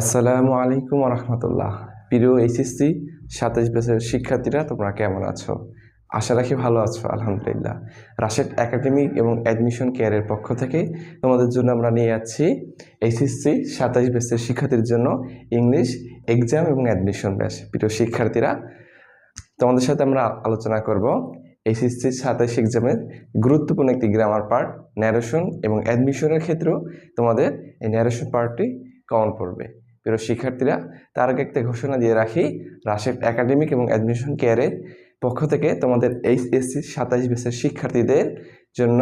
আসসালামু আলাইকুম রহমতুল্লাহ। প্রিয় এইচএসসি 27 ব্যাচের শিক্ষার্থীরা, তোমরা কেমন আছো? আশা রাখি ভালো আছো। আলহামদুলিল্লাহ। রাশেদ একাডেমিক এবং অ্যাডমিশন কেয়ারের পক্ষ থেকে তোমাদের জন্য আমরা নিয়ে যাচ্ছি এইচএসসি 27 ব্যাচের শিক্ষার্থীর জন্য ইংলিশ এক্সাম এবং অ্যাডমিশন ব্যাচ। প্রিয় শিক্ষার্থীরা, তোমাদের সাথে আমরা আলোচনা করব এইচএসসি 27 এক্সামের গুরুত্বপূর্ণ একটি গ্রামার পার্ট, ন্যারেশন এবং অ্যাডমিশনের ক্ষেত্রেও তোমাদের এই ন্যারেশন পার্টটি কমন পড়বে। প্রিয় শিক্ষার্থীরা, তার আগে একটা ঘোষণা দিয়ে রাখি, রাশেদ একাডেমিক এবং অ্যাডমিশন কেয়ারের পক্ষ থেকে তোমাদের এইচএসসি 27 ব্যাচের শিক্ষার্থীদের জন্য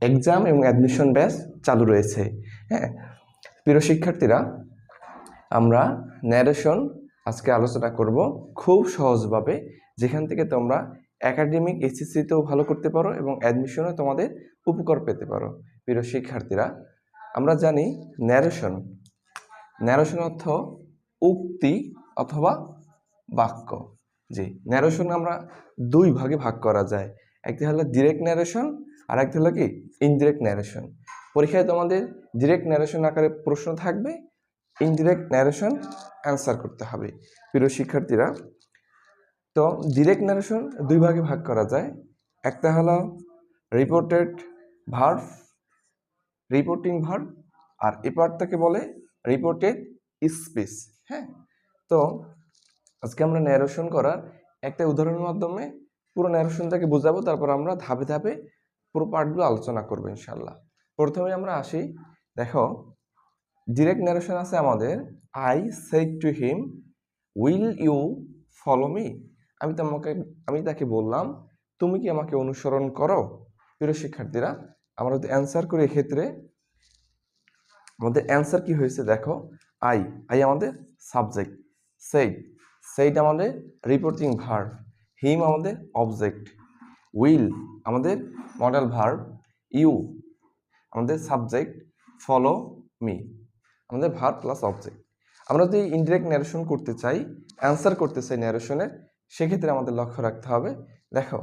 এক্সাম এবং অ্যাডমিশন ব্যাচ চালু রয়েছে। হ্যাঁ প্রিয় শিক্ষার্থীরা, আমরা ন্যারেশন আজকে আলোচনা করব খুব সহজভাবে, যেখান থেকে তোমরা একাডেমিক এইচএসসিতেও ভালো করতে পারো এবং অ্যাডমিশনে তোমাদের উপকার পেতে পারো। প্রিয় শিক্ষার্থীরা, আমরা জানি ন্যারেশন অর্থ উক্তি অথবা বাক্য। জি, ন্যারেশন আমরা দুই ভাগে ভাগ করা যায়, একটি হলো ডিরেক্ট ন্যারেশন আর একটি হলো কি ইনডিরেক্ট ন্যারেশন। পরীক্ষায় তোমাদের ডিরেক্ট ন্যারেশন আকারে প্রশ্ন থাকবে, ইনডিরেক্ট ন্যারেশন অ্যান্সার করতে হবে। প্রিয় শিক্ষার্থীরা, তো ডিরেক্ট ন্যারেশন দুই ভাগে ভাগ করা যায়, একটা হলো রিপোর্টেড ভার্ব, রিপোর্টিং ভার্ব, আর এই পার্টটাকে বলে রিপোর্টেড স্পিচ। হ্যাঁ, তো আজকে আমরা ন্যারেশন করার একটা উদাহরণের মাধ্যমে পুরো ন্যারেশনটাকে বোঝাবো, তারপর আমরা ধাপে ধাপে পুরো পার্টগুলো আলোচনা করবো ইনশাল্লাহ। প্রথমে আমরা আসি, দেখো ডিরেক্ট ন্যারেশন আছে আমাদের, I said to him will you follow me. আমি তাকে বললাম, তুমি কি আমাকে অনুসরণ করো? প্রিয় শিক্ষার্থীরা, আমরা যদি অ্যান্সার করি এক্ষেত্রে আমাদের অ্যান্সার কি হয়েছে দেখো, আই আমাদের সাবজেক্ট, সেইড আমাদের রিপোর্টিং ভার্ব, হিম আমাদের অবজেক্ট, উইল আমাদের মডেল ভার্ব, ইউ আমাদের সাবজেক্ট, ফলো মি আমাদের ভার্ব প্লাস অবজেক্ট। আমরা যদি ইনডিরেক্ট ন্যারেশন করতে চাই, অ্যান্সার করতে চাই ন্যারেশনের, সেক্ষেত্রে আমাদের লক্ষ্য রাখতে হবে, দেখো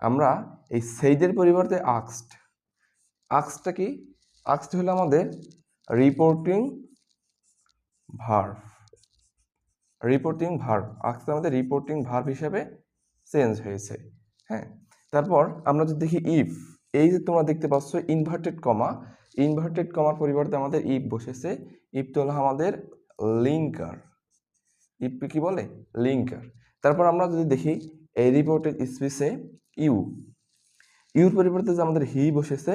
আমরা এই সেইডের পরিবর্তে আক্সটা কি, আক্সড হলো আমাদের রিপোর্টিং ভার্ব, আক্সটা আমাদের রিপোর্টিং ভার্ব হিসেবে চেঞ্জ হয়েছে। হ্যাঁ, তারপর আমরা যদি দেখি ইফ, এই যে তোমরা দেখতে পাচ্ছ ইনভার্টেড কমার পরিবর্তে আমাদের ইফ বসেছে, ইফ তো হলো আমাদের লিঙ্কার, ইফকে কি বলে লিঙ্কার। তারপর আমরা যদি দেখি এই রিপোর্টেড স্পিচে ইউর পরিবর্তে যে আমাদের হি বসেছে,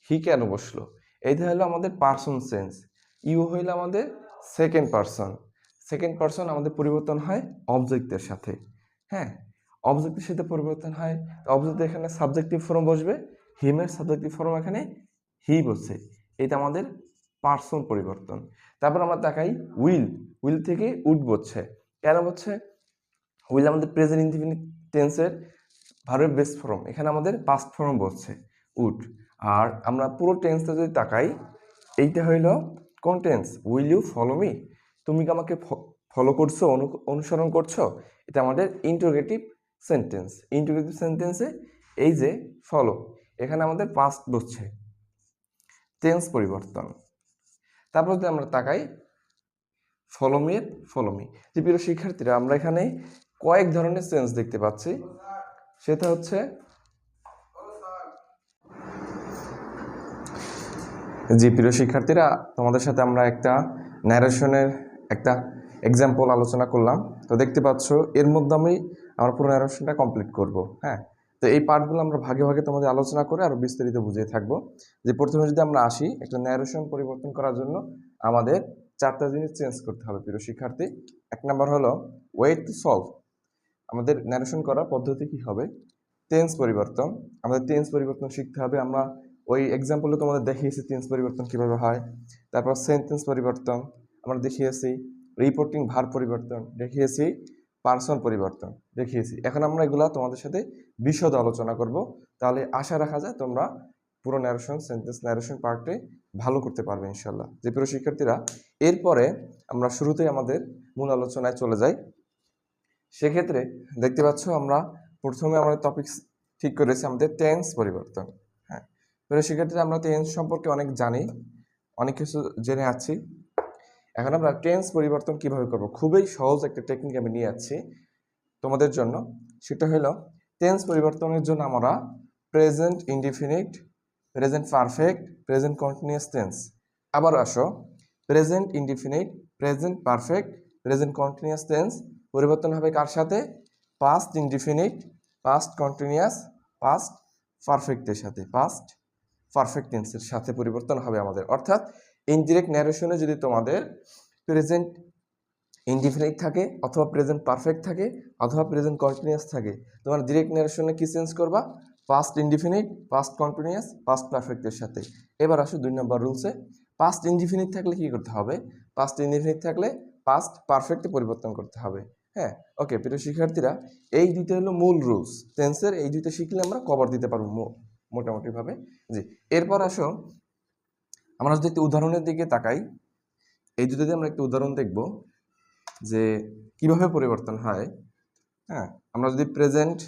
হি কেন বসলো? এইটা হলো আমাদের পার্সন চেঞ্জ, ইউ হইলো আমাদের সেকেন্ড পার্সন আমাদের পরিবর্তন হয় অবজেক্টের সাথে। হ্যাঁ, অবজেক্টের সাথে পরিবর্তন হয়, অবজেক্ট এখানে সাবজেক্টিভ ফর্ম বসবে, হিমের সাবজেক্টিভ ফর্ম এখানে হি বসছে, এটা আমাদের পার্সন পরিবর্তন। তারপর আমরা তাকাই উইল থেকে উড বসছে, কেন বসছে? উইল আমাদের প্রেজেন্ট ইনডিফিনিট টেন্সের ভার্বের বেস ফর্ম, এখানে আমাদের পাস্ট ফর্ম বসছে উড। আর আমরা পুরো টেন্সটা যদি তাকাই, এইটা হইল কোন tense? Will you follow me, তুমি কি আমাকে ফলো করছো, অনুসরণ করছো? এটা আমাদের ইন্টারোগেটিভ সেন্টেন্সে এই যে ফলো, এখানে আমাদের পাস্ট বসছে, টেন্স পরিবর্তন। তারপর যদি আমরা তাকাই ফলো মি, যে প্রিয় শিক্ষার্থীরা, আমরা এখানে কয়েক ধরনের চেঞ্জ দেখতে পাচ্ছি, সেটা হচ্ছে জি প্রিয় শিক্ষার্থীরা, তোমাদের সাথে আমরা একটা ন্যারেশনের একটা এক্সাম্পল আলোচনা করলাম। তো দেখতে পাচ্ছ এর মধ্যে আমরা পুরো ন্যারেশনটা কমপ্লিট করব। হ্যাঁ, তো এই পার্টগুলো আমরা ভাগে ভাগে তোমাদের আলোচনা করে আরো বিস্তারিত বুঝিয়ে থাকবো। যে প্রথমে যদি আমরা আসি, একটা ন্যারেশন পরিবর্তন করার জন্য আমাদের 4টা জিনিস চেঞ্জ করতে হবে প্রিয় শিক্ষার্থী। 1 নাম্বার হলো ওয়ে টু সলভ, আমাদের ন্যারেশন করার পদ্ধতি কি হবে? টেন্স পরিবর্তন, আমাদের টেন্স পরিবর্তন শিখতে হবে। আমরা ওই এক্সাম্পলে তোমাদের দেখিয়েছি টেন্স পরিবর্তন কিভাবে হয়। তারপর সেন্টেন্স পরিবর্তন আমরা দেখিয়েছি, রিপোর্টিং ভার্ব পরিবর্তন দেখিয়েছি, পার্সন পরিবর্তন দেখিয়েছি। এখন আমরা এগুলা তোমাদের সাথে বিশদ আলোচনা করব, তাহলে আশা রাখা যায় তোমরা পুরো সেন্টেন্স ন্যারেশন পার্টে ভালো করতে পারবে ইনশাল্লাহ। যে প্রিয় শিক্ষার্থীরা, এরপরে আমরা শুরুতেই আমাদের মূল আলোচনায় চলে যাই। সেক্ষেত্রে দেখতে পাচ্ছ আমরা প্রথমে আমাদের টপিক ঠিক করেছি আমাদের টেন্স পরিবর্তন। হ্যাঁ, প্রিয় শিক্ষার্থীরা, আমরা টেন্স সম্পর্কে অনেক জানি, অনেক কিছু জেনে আছি। এখন আমরা টেন্স পরিবর্তন কিভাবে করব, খুবই সহজ একটা টেকনিক আমি নিয়ে যাচ্ছি তোমাদের জন্য। সেটা হলো টেন্স পরিবর্তনের জন্য আমরা present indefinite, present perfect, present continuous tense. আবার আসো, present indefinite, present perfect, present continuous tense পরিবর্তন হবে কার সাথে? Past indefinite, past continuous, past পারফেক্টের সাথে, পাস্ট পারফেক্ট টেন্সের সাথে পরিবর্তন হবে আমাদের। অর্থাৎ ইনডিরেক্ট ন্যারেশনে যদি তোমাদের প্রেজেন্ট ইনডিফিনিট থাকে, অথবা প্রেজেন্ট পারফেক্ট থাকে, অথবা প্রেজেন্ট কন্টিনিউয়াস থাকে, তোমার ডিরেক্ট ন্যারেশনে কি চেঞ্জ করবা? Past indefinite, past continuous, past পারফেক্টের সাথে। এবার আসো 2 নম্বর রুলসে। পাস্ট ইনডিফিনিট থাকলে কি করতে হবে? পাস্ট ইনডিফিনিট থাকলে পাস্ট পারফেক্টে পরিবর্তন করতে হবে। হ্যাঁ, ওকে প্রিয় শিক্ষার্থীরা, এই দুইটা হলো মূল রুলস টেন্সের। এই দুইটা শিখলে আমরা কভার দিতে পারবো মোটামুটিভাবে। জি, এরপর আসো আমরা যদি একটু উদাহরণের দিকে তাকাই, এই দুটোতে আমরা একটু উদাহরণ দেখব যে কিভাবে পরিবর্তন হয়। হ্যাঁ, আমরা যদি প্রেজেন্ট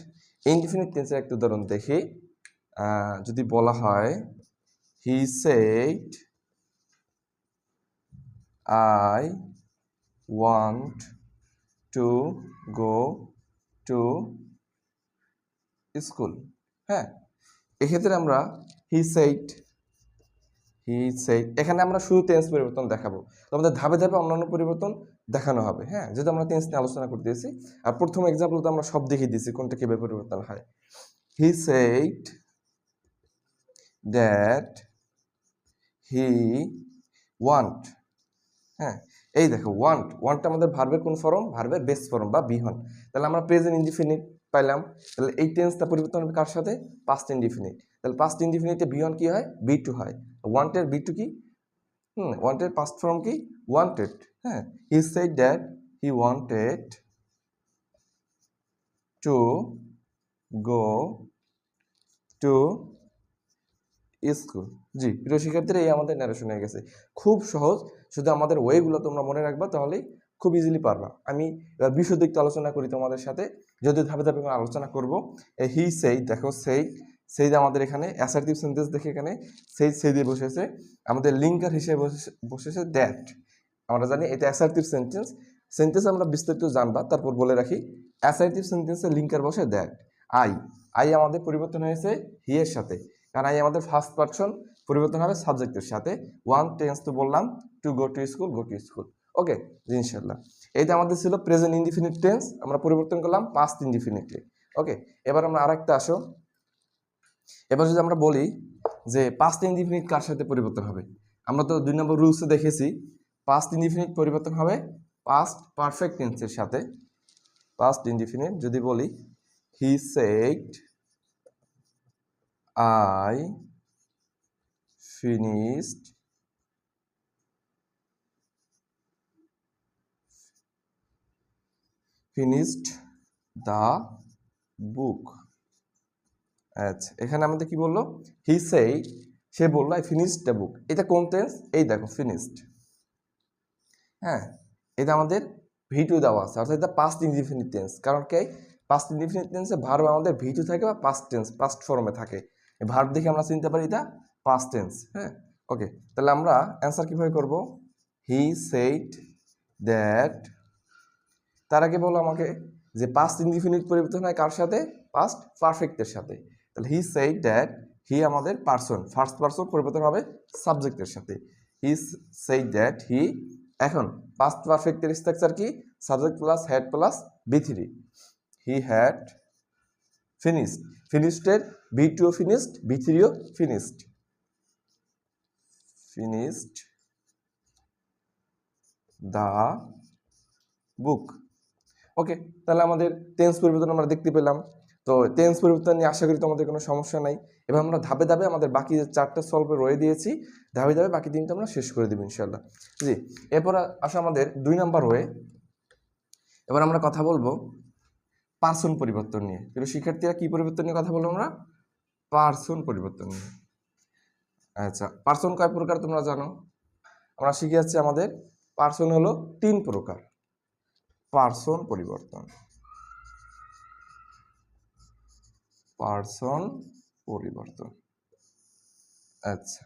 ইনডিফিনিট টেন্সের একটা উদাহরণ দেখি, যদি বলা হয় he said I want to go to school. হ্যাঁ, এক্ষেত্রে আমরা হি সেড এখানে আমরা শুধু টেন্স পরিবর্তন দেখাবো, তোমাদের ধাপে ধাপে অন্যান্য পরিবর্তন দেখানো হবে। হ্যাঁ, যেহেতু আমরা টেন্স নিয়ে আলোচনা করতেছি, আর প্রথম এক্সাম্পল তো আমরা সব দেখিয়ে দিয়েছি কোনটা কিভাবে পরিবর্তন হয়। হি সেড দ্যাট হি ওয়ান্ট। হ্যাঁ, এই দেখো ওয়ান্টটা আমাদের ভার্বের কোন ফর্ম? ভার্বের বেস ফর্ম বা বিহন। তাহলে আমরা প্রেজেন্ট ইনডিফিনিট পাইলাম। তাহলে এই টেন্সটা পরিবর্তন হবে কার সাথে? Past indefinite. তাহলে পাস্ট ইনডিফিনিটে বিহন কি হয়? বি টু হয়। ওয়ান্টের বি টু কি? ওয়ান্টেড পাস্ট ফর্ম কি? ওয়ান্টেড। হ্যাঁ, he said that he wanted to go to school. জি প্রিয় শিক্ষার্থীরা, এই আমাদের ন্যারেশন হয়ে গেছে। খুব সহজ, শুধু আমাদের ওয়েগুলো তোমরা মনে রাখবা, তাহলেই খুব ইজিলি পারবা। আমি এবার বিষয় দিকটা আলোচনা করি তোমাদের সাথে, যদি ধাপে ধাপে আমরা আলোচনা করবো। হি সেই, দেখো সেই আমাদের এখানে অ্যাসার্টিভ সেন্টেন্স দেখে এখানে সেই দিয়ে বসেছে, আমাদের লিঙ্কার হিসেবে বসেছে দ্যাট। আমরা জানি এটা অ্যাসার্টিভ সেন্টেন্স আমরা বিস্তারিত জানবা, তারপর বলে রাখি অ্যাসার্টিভ সেন্টেন্সের লিঙ্কার বসে দ্যাট। আই আমাদের পরিবর্তন হয়েছে হি এর সাথে, কারণ আই আমাদের ফার্স্ট পারসন, পরিবর্তন হবে সাবজেক্টের সাথে। ওয়ান টেন্স তো বললাম, টু গো টু স্কুল। ওকে, ইনশাল্লাহ। এইটা আমাদের ছিল প্রেজেন্ট ইনডিফিনিট টেন্স, আমরা পরিবর্তন করলাম পাস্ট ইনডিফিনিটলি। ওকে, এবার আমরা আরেকটা আসো। এবার যদি আমরা বলি যে পাস্ট ইনডিফিনিট কার সাথে পরিবর্তন হবে, আমরা তো 2 নম্বর রুলসে দেখেছি পাস্ট ইনডিফিনিট পরিবর্তন হবে পাস্ট পারফেক্ট টেন্সের সাথে। পাস্ট ইনডিফিনিট যদি বলি he said I finished the book। আচ্ছা, এখানে আমাদের কি বললো? হি সেড, সে বললো আই ফিনিশড দ্য বুক। এটা কোন টেন্স? এই দেখো ফিনিশড। হ্যাঁ, এটা আমাদের ভি2 দেওয়া আছে, অর্থাৎ এটা পাস্ট ইনডিফিনিট টেন্স। কারণ কি? পাস্ট ইনডিফিনিট টেন্সে ভার্ব আমাদের ভি2 থাকে বা পাস্ট টেন্স, পাস্ট ফর্মে থাকে। ভার্ব দেখে আমরা চিনতে পারি এটা পাস্ট টেন্স। হ্যাঁ, ওকে, তাহলে আমরা অ্যান্সার কিভাবে করব? হি সেড দ্যাট, তার আগে বলো আমাকে যে পাস্ট ইনডিফিনিট পরিবর্তন হয় কার সাথে? পাস্ট পারফেক্টের সাথে। তাহলে হি সেড দ্যাট, হি আমাদের পারসন, ফার্স্ট পারসন, পরিবর্তন হবে সাবজেক্টের সাথে। হি সেড দ্যাট হি, এখন পাস্ট পারফেক্টের স্ট্রাকচার কি? সাবজেক্ট প্লাস হ্যাড প্লাস বি3। হি হ্যাড ফিনিশড, ফিনিশডের বি2ও ফিনিশড, বি3ও ফিনিশড দ্য বুক। ওকে, তাহলে আমাদের টেন্স পরিবর্তন আমরা দেখতে পেলাম। তো টেন্স পরিবর্তন নিয়ে আশা করি তোমাদের কোনো সমস্যা নাই। এবার আমরা ধাপে ধাপে আমাদের বাকি যে 4টা সলভে রয়ে দিয়েছি, ধাপে ধাপে বাকি 3টা আমরা শেষ করে দেবো ইনশাল্লাহ। জি, এরপর আসো আমাদের 2 নাম্বার ওয়ে। এবার আমরা কথা বলবো পার্সন পরিবর্তন নিয়ে। কিন্তু শিক্ষার্থীরা কি পরিবর্তন নিয়ে কথা বলবো আমরা? পার্সন পরিবর্তন নিয়ে। আচ্ছা, পার্সন কয় প্রকার তোমরা জানো? আমরা শিখে যাচ্ছি আমাদের পার্সন হলো 3 প্রকার। পার্সন পরিবর্তন, পার্সন পরিবর্তন। আচ্ছা,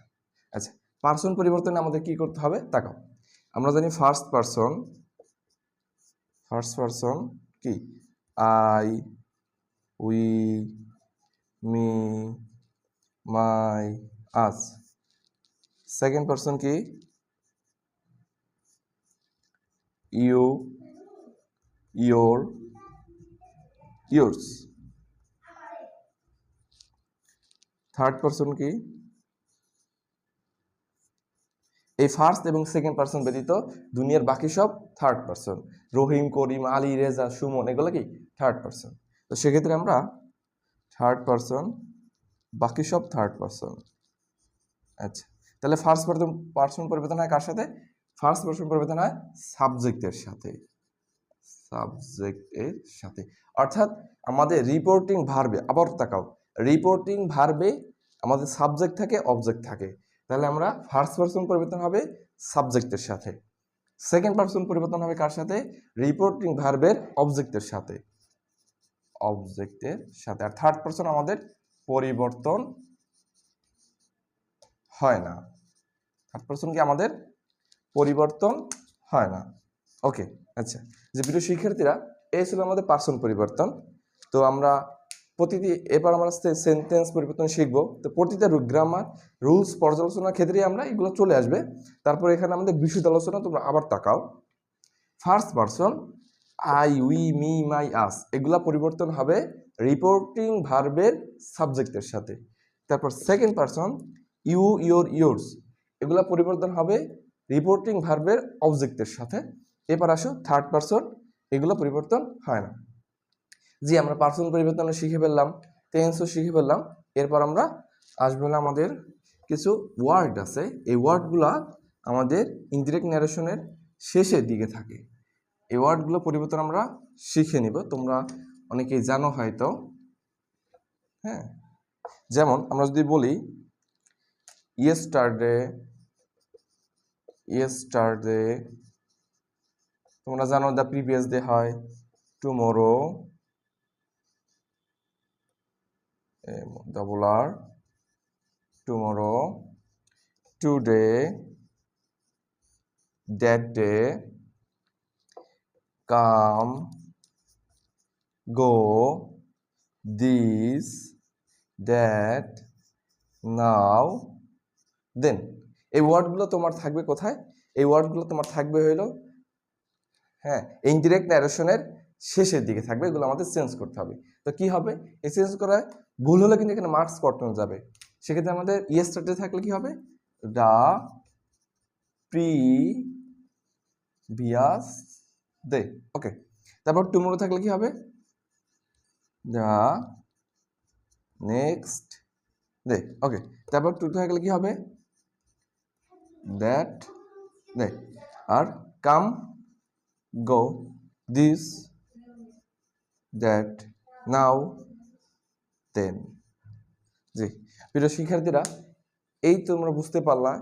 পার্সন পরিবর্তনে আমাদের কি করতে হবে তাকাও। আমরা জানি ফার্স্ট পার্সন কি I, we, me, my, us. Second person কি you, your, yours. Third person কি এই ফার্স্ট এবং সেকেন্ড পার্সন ব্যতীত দুনিয়ার বাকি সব থার্ড পার্সন। রহিম, করিম, আলী, রেজা, সুমন এগুলো কি থার্ড পার্সন। তো সেক্ষেত্রে আমরা থার্ড পার্সন, বাকি সব থার্ড পার্সন। আচ্ছা, তাহলে ফার্স্ট পার্সন পরিবর্তন হয় কার সাথে? ফার্স্ট পার্সন পরিবর্তন হয় সাবজেক্টের সাথে, সাবজেক্টের সাথে। অর্থাৎ আমাদের রিপোর্টিং ভার্বে, আবার তাকাও, রিপোর্টিং ভার্বে আমাদের সাবজেক্ট থাকে, অবজেক্ট থাকে। তাহলে আমরা ফার্স্ট পার্সন পরিবর্তন হবে সাবজেক্টের সাথে, সেকেন্ড পার্সন পরিবর্তন হবে কার সাথে? রিপোর্টিং ভার্বের অবজেক্টের সাথে, অবজেক্টের সাথে। আর থার্ড পার্সন আমাদের পরিবর্তন হয় না, থার্ড পার্সন কি আমাদের পরিবর্তন হয় না। ওকে, আচ্ছা, যে প্রিয় শিক্ষার্থীরা, এই ছিল আমাদের পার্সন পরিবর্তন। তো আমরা এবার আমরা সেন্টেন্স পরিবর্তন শিখবো। তো প্রতিটা গ্রামার রুলস পর্যালোচনার ক্ষেত্রে আমরা এগুলো চলে আসবে। তারপর এখানে আমাদের বিশুদ্ধ আলোচনা, তোমরা আবার তাকাও। First person I, we, me, my, us এগুলা পরিবর্তন হবে রিপোর্টিং ভার্বের সাবজেক্টের সাথে। তারপর second person you, your, yours এগুলা পরিবর্তন হবে রিপোর্টিং ভার্বের অবজেক্টের সাথে। এবার আসো থার্ড পার্সন, এগুলো পরিবর্তন হয় না। জি, আমরা পার্সন পরিবর্তন শিখে ফেললাম, টেন্সও শিখে ফেললাম। এরপর আমরা আসবো আমাদের কিছু ওয়ার্ড আছে, এই ওয়ার্ডগুলা আমাদের ইনডিরেক্ট ন্যারেশনের শেষের দিকে থাকে। এই ওয়ার্ডগুলো পরিবর্তন আমরা শিখে নিব, তোমরা অনেকেই জানো হয়তো। হ্যাঁ, যেমন আমরা যদি বলি ইয়েস্টারডে, তোমরা জানো দ্য প্রিভিয়াস ডে হয় tomorrow, double R, tomorrow, today, that day, come, go, this, that, now, then। এই ওয়ার্ডগুলো তোমার থাকবে কোথায়? এই ওয়ার্ডগুলো তোমার থাকবে হলো হ্যাঁ ইনডিরেক্ট ন্যারেশনের শেষের দিকে থাকবে। এগুলো আমাদের চেঞ্জ করতে হবে। তো কি হবে? এই চেঞ্জ করা ভুল হলে কিন্তু এখানে মার্কস কাটানো যাবে। সেক্ষেত্রে আমাদের ইয়েস্টারডে থাকলে কি হবে? দা প্রিভিয়াস ডে। ওকে, তারপর টুমরো থাকলে কি হবে? The next day. ওকে, তারপর টু থাকলে কি হবে? That day. আর come, go, this, that, now, then. জি প্রিয় শিক্ষার্থীরা, এই তোমরা বুঝতে পারলা।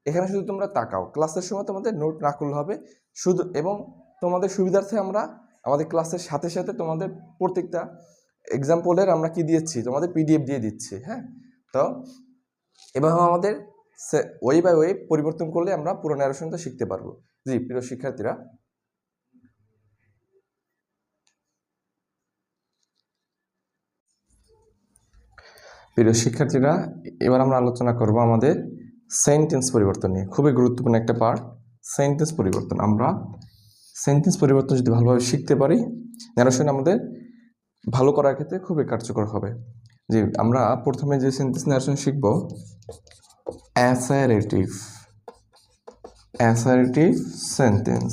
এখানে শুধু তোমরা তাকাও, ক্লাসের সময় তোমাদের নোট না করলে হবে শুধু, এবং তোমাদের সুবিধার্থে আমরা আমাদের ক্লাসের সাথে সাথে তোমাদের প্রত্যেকটা এক্সাম্পলের আমরা কি দিয়েছি, তোমাদের পিডিএফ দিয়ে দিচ্ছি। হ্যাঁ, তো এভাবে আমাদের ওয়ে বাই ওয়ে পরিবর্তন করলে আমরা পুরো ন্যারেশনটা শিখতে পারবো। জি প্রিয় শিক্ষার্থীরা, এবার আমরা আলোচনা করব আমাদের সেন্টেন্স পরিবর্তন নিয়ে। খুবই গুরুত্বপূর্ণ একটা পার্ট সেন্টেন্স পরিবর্তন। আমরা সেন্টেন্স পরিবর্তন যদি ভালোভাবে শিখতে পারি, ন্যারেশন আমাদের ভালো করার ক্ষেত্রে খুবই কার্যকর হবে। যে আমরা প্রথমে যে সেন্টেন্স ন্যারেশন শিখব, অ্যাসারেটিভ সেন্টেন্স।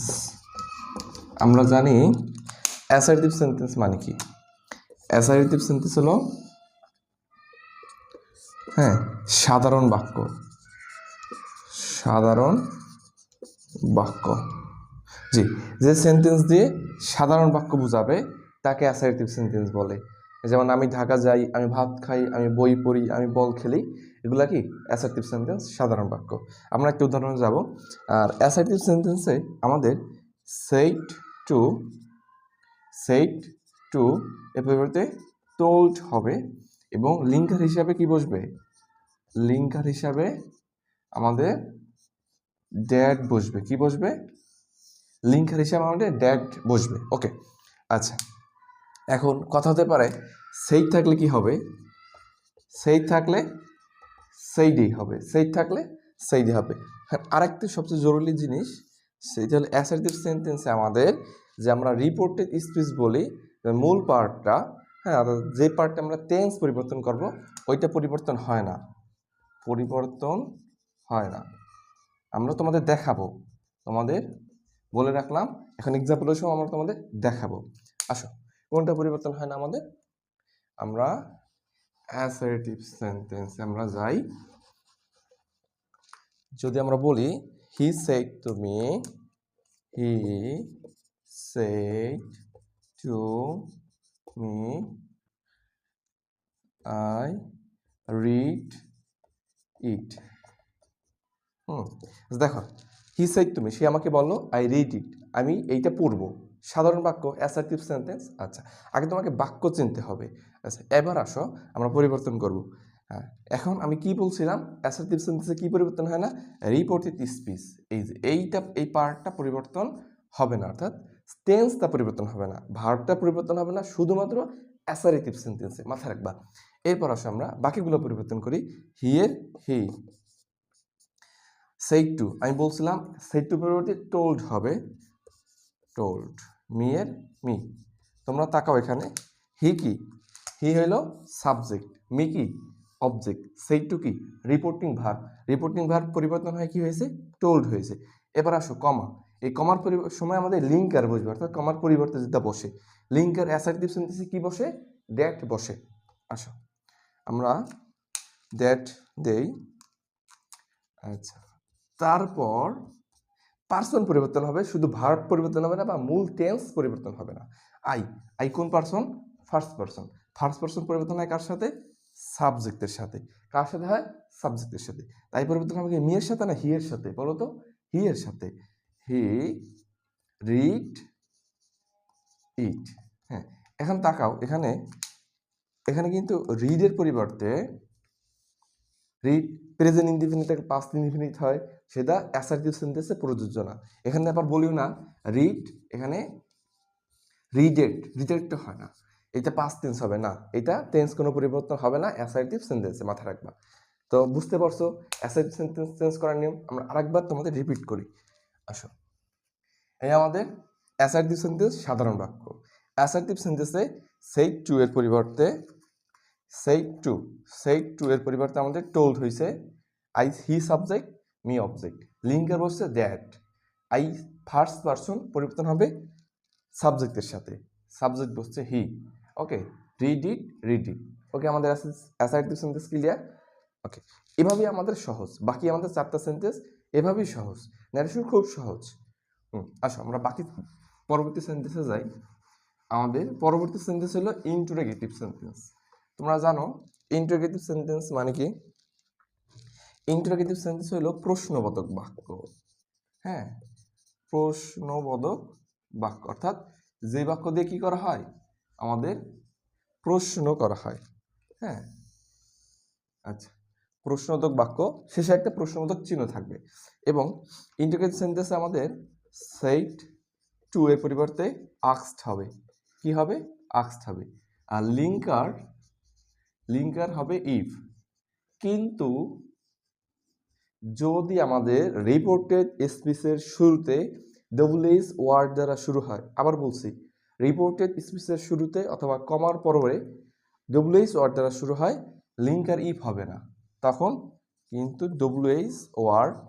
আমরা জানি অ্যাসারেটিভ সেন্টেন্স মানে কি। অ্যাসারেটিভ সেন্টেন্স হলো সাধারণ বাক্য। জি, যে সেন্টেন্স দিয়ে সাধারণ বাক্য বোঝাবে তাকে অ্যাসারেটিভ সেন্টেন্স বলে। যেমন আমি ঢাকা যাই, আমি ভাত খাই, আমি বই পড়ি, আমি বল খেলি, এগুলা কি অ্যাসারেটিভ সেন্টেন্স, সাধারণ বাক্য। আমরা একটা উদাহরণে যাব। আর অ্যাসারেটিভ সেন্টেন্সে আমাদের সেইড টু এর পরিবর্তে টোল্ড হবে, এবং লিঙ্কার হিসাবে কি বসবে? লিঙ্কার হিসাবে আমাদের ড্যাট বসবে, কি বসবে? লিঙ্কার হিসাবে আমাদের ড্যাট বসবে। ওকে, আচ্ছা, এখন কথা হতে পারে সেই থাকলে কি হবে? সেই থাকলে সেইডি হবে, সেই থাকলে সেইডি হবে। হ্যাঁ, আরেকটি সবচেয়ে জরুরি জিনিস, সেটা হলো অ্যাসার্টিভ সেন্টেন্সে আমাদের যে আমরা রিপোর্টেড স্পিচ বলি মূল পার্টটা, হ্যাঁ, যে পার্টটা আমরা টেন্স পরিবর্তন করব ওইটা পরিবর্তন হয় না, পরিবর্তন হয় না। আমরা তোমাদের দেখাবো, তোমাদের বলে রাখলাম, এখন এক্সাম্পলের সময় আমরা তোমাদের দেখাবো। আসো, কোনটা পরিবর্তন হয় না আমাদের? আমরা অ্যাসার্টিভ সেন্টেন্সে আমরা যাই। যদি আমরা বলি হি said to me, he said to me I read it. দেখো, হি সেড টু মি, সে আমাকে বললো, আই রিড ইট, আমি এইটা পড়বো। সাধারণ বাক্য, অ্যাসার্টিভ সেন্টেন্স। আচ্ছা, আগে তোমাকে বাক্য চিনতে হবে। আচ্ছা, এবার আসো আমরা পরিবর্তন করব। হ্যাঁ, এখন আমি কি বলছিলাম, অ্যাসার্টিভ সেন্টেন্সে কি পরিবর্তন হয় না? রিপোর্টেড স্পিচ, এই যে এই পার্টটা পরিবর্তন হবে না, অর্থাৎ টেন্সটা পরিবর্তন হবে না, ভার্বটা পরিবর্তন হবে না, শুধুমাত্র অ্যাসার্টিভ সেন্টেন্সে, মাথায় রাখবা। এরপর আসো আমরা বাকিগুলো পরিবর্তন করি। হিয়ার হি সেড টু, আমি বলছিলাম সেড টু পরিবর্তে টোল্ড হবে, টোল্ড। মি এর মি, তোমরা তাকাও এখানে, হি কি? হি হইল সাবজেক্ট, মি কি? অবজেক্ট, সেড টু কি? Reporting verb. রিপোর্টিং ভার্ব পরিবর্তন হয় কি হয়েছে? টোল্ড হয়েছে। এবার আসো কমা, এই কমার সময় আমাদের লিঙ্কার বসবে, অর্থাৎ কমার পরিবর্তে যেটা বসে লিঙ্কার অ্যাসার্টিভ সেন্টেন্সে কি বসে? দ্যাট বসে। আসো আমরা দ্যাট দেই। আচ্ছা, তারপর পার্সন পরিবর্তন হবে, শুধু ভার্ব পরিবর্তন হবে না, বা মূল টেন্স পরিবর্তন হবে না। আই, আই কোন person? First person. First person পরিবর্তন হয় কার সাথে? সাবজেক্টের সাথে। কার সাথে হয়? সাবজেক্টের সাথে। তাই পরিবর্তন হবে কি, মি এর সাথে না হি এর সাথে? বলো তো, হি এর সাথে। He read it. হ্যাঁ, এখন তাকাও এখানে, এখানে কিন্তু রিডের পরিবর্তে রিড প্রেজেন্ট ইনডিফিনিট থেকে পাস্ট ইনডিফিনিট হয়, সেটা অ্যাসার্টিভ সেন্টেন্সে প্রযোজ্য না। এখানে আবার বলিও না রিড, এখানে রিডেড হয় না, এটা পাস্ট টেন্স হবে না, এটা টেন্স কোনো পরিবর্তন হবে না অ্যাসার্টিভ সেন্টেন্সে, মাথায় রাখবা। তো বুঝতে পারছো অ্যাসার্টিভ সেন্টেন্স চেঞ্জ করার নিয়ম? আমরা আরেকবার তোমাদের রিপিট করি। আসো, এই আমাদের অ্যাসার্টিভ সেন্টেন্স সাধারণ বাক্য। অ্যাসার্টিভ সেন্টেন্সে সেড টু এর পরিবর্তে সেড টু এর পরিবর্তে আমাদের টোল্ড হয়েছে। I he subject, me object, linker বসছে দ্যাট। আই ফার্স্ট পারসন পরিবর্তন হবে সাবজেক্টের সাথে, সাবজেক্ট বসছে হি। ওকে, রিড ইট। ওকে, আমাদের অ্যাসার্টিভ সেন্টেন্স ক্লিয়ার। ওকে, এভাবেই আমাদের সহজ, বাকি আমাদের 4টা সেন্টেন্স এভাবেই সহজ, ন্যারেশন খুব সহজ। আসো আমরা বাকি পরবর্তী সেন্টেন্সে যাই। আমাদের পরবর্তী সেন্টেন্স হলো ইন্টারোগেটিভ সেন্টেন্স। তোমরা জানো ইন্টারোগেটিভ সেন্টেন্স মানে কি? ইন্টারোগেটিভ সেন্টেন্স হলো প্রশ্নবোধক বাক্য। হ্যাঁ, প্রশ্নবোধক বাক্য, অর্থাৎ যে বাক্য দিয়ে কি করা হয়? আমাদের প্রশ্ন করা হয়। হ্যাঁ, আচ্ছা, প্রশ্নবোধক বাক্য শেষে একটা প্রশ্নবোধক চিহ্ন থাকবে। এবং ইন্টারোগেটিভ সেন্টেন্সে আমাদের সেড টু এর পরিবর্তে আস্কড হবে। কি হবে? আস্কড হবে। আর লিঙ্কার হবে ইফ। কিন্তু যদি আমাদের রিপোর্টেড স্পিচের শুরুতে ডব্লিউএইচ ওয়ার্ড দ্বারা শুরু হয়, আবার বলছি, রিপোর্টেড স্পিচের শুরুতে অথবা কমার পরে ডব্লিউএইচ ওয়ার্ড দ্বারা শুরু হয়, লিঙ্কার ইফ হবে না। তখন কিন্তু ডব্লিউএইচ ওয়ার্ড,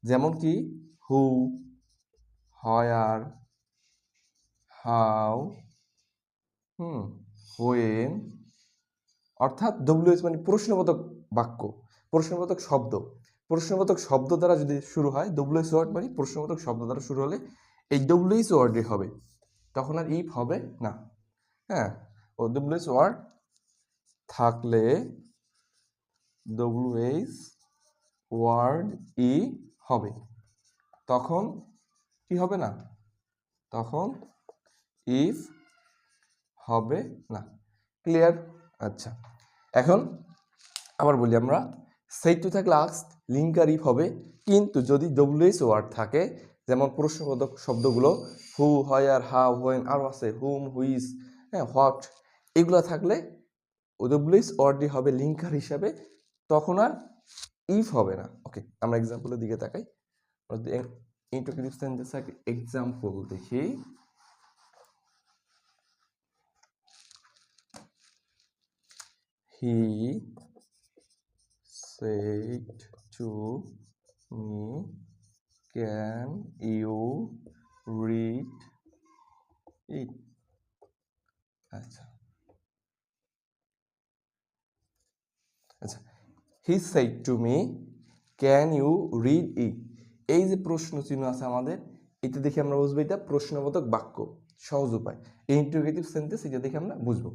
যেমন কি হু, হোয়ার, হাউ, হোয়েন, অর্থাৎ ডব্লিউএইচ মানে প্রশ্নবোধক বাক্য, প্রশ্নবোধক শব্দ। প্রশ্নবোধক শব্দ দ্বারা যদি শুরু হয়, ডব্লিউএইচ ওয়ার্ড মানে প্রশ্নবোধক শব্দ দ্বারা শুরু হলে এই ডব্লিউএইচ ওয়ার্ডই হবে, তখন আর ইফ হবে না। হ্যাঁ, ও ডব্লিউএইচ ওয়ার্ড থাকলে ডব্লিউএইচ ওয়ার্ড ই হবে, তখন কি হবে না? তখন ইফ হবে না। ক্লিয়ার? আচ্ছা, এখন আবার বলি আমরা সেই টু থাকলে আস্কড লিঙ্কার ইফ হবে, কিন্তু যদি ডব্লিউএস ওয়ার্ড থাকে, যেমন প্রশ্নবোধক শব্দগুলো হু, হোয়ার, হাউ, হোয়েন, আরও আছে হুম, হুইজ, হ্যাঁ, হোয়াট, এগুলো থাকলে ডব্লিউএস ওয়ার্ডটি হবে লিঙ্কার হিসাবে, তখন আর ইফ হবে না। ওকে, আমরা এক্সাম্পলের দিকে তাকাই। ইন্টারোগেটিভ সেন্টেন্সের এক্সাম্পল দেখি। He said to me, can you read it? আচ্ছা আচ্ছা, he said to me, can you read it? এই যে প্রশ্ন চিহ্ন আছে আমাদের, এটা দেখে আমরা বুঝবো এটা প্রশ্নবোধক বাক্য। সহজ উপায়, এই ইন্টারোগেটিভ সেন্টেন্স এটা দেখে আমরা বুঝবো।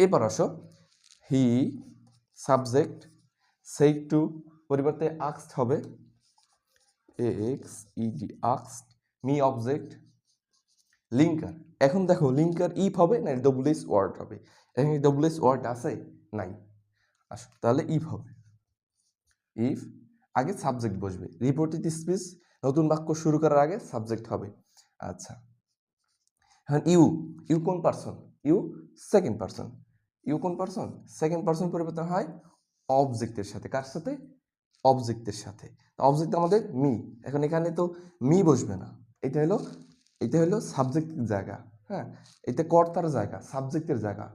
এবার আসো, হি সাবজেক্ট, said to পরিবর্তে asked হবে, AXED, asked, me object, linker. এখন দেখো লিঙ্কার ইফ হবে না ডব্লিউএস ওয়ার্ড হবে? এখানে ডব্লিউএস ওয়ার্ড আছে নাই, আসো তাহলে ইফ হবে। ইফ আগে সাবজেক্ট বসবে, রিপোর্টেড স্পিচ নতুন বাক্য শুরু করার আগে সাবজেক্ট হবে। আচ্ছা, এখন ইউ, ইউ কোন person? You second person. You কোন পারসন? সেকেন্ড পারসন পরিবর্তন হয় অবজেক্টের সাথে। কার সাথে? অবজেক্টের সাথে। অবজেক্ট আমাদের মি, এখন এখানে তো মি বসবে না, এটা হলো সাবজেক্টের জায়গা, হ্যাঁ, এটা কর্তার জায়গা, সাবজেক্টের জায়গা।